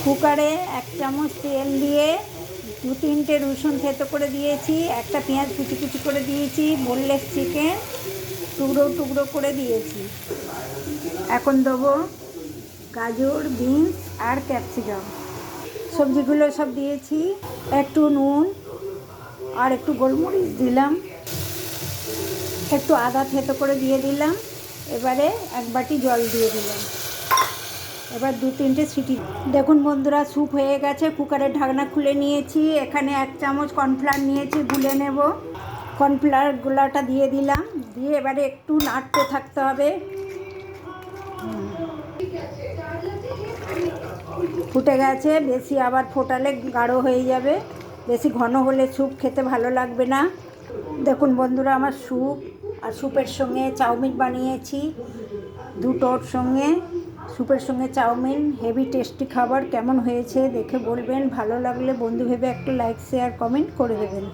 কুকারে 1 চামচ তেল দিয়ে 2-3টে রসুন থেতো করে দিয়েছি, একটা পেঁয়াজ কুচি কুচি করে দিয়েছি, বোনলেস চিকেন টুকরো টুকরো করে দিয়েছি। এখন দেবো গাজর, বিনস আর ক্যাপসিকাম। সবজিগুলো সব দিয়েছি, একটু নুন আর একটু গোলমরিচ দিলাম, একটু আদা থেতো করে দিয়ে দিলাম। এবারে 1 বাটি জল দিয়ে দিলাম। এবার 2-3টে সিটি। দেখুন বন্ধুরা, স্যুপ হয়ে গেছে। কুকারের ঢাকনা খুলে নিয়েছি। এখানে 1 চামচ কর্নফ্লাওয়ার নিয়েছি, গুলে নেব। কর্নফ্লাওয়ার গুলাটা দিয়ে দিলাম, দিয়ে এবারে একটু নাড়তে থাকতে হবে। ফুটে গেছে, বেশি আবার ফোটালে গাঢ় হয়ে যাবে, বেশি ঘন হলে স্যুপ খেতে ভালো লাগবে না। দেখুন বন্ধুরা, আমার স্যুপ আর স্যুপের সঙ্গে চাউমিন বানিয়েছি, দুটোর সঙ্গে স্যুপের সঙ্গে চাউমিন হেভি টেস্টি খাবার। কেমন হয়েছে দেখে বলবেন, ভালো লাগলে বন্ধু ভেবে একটা লাইক শেয়ার কমেন্ট করে দেবেন।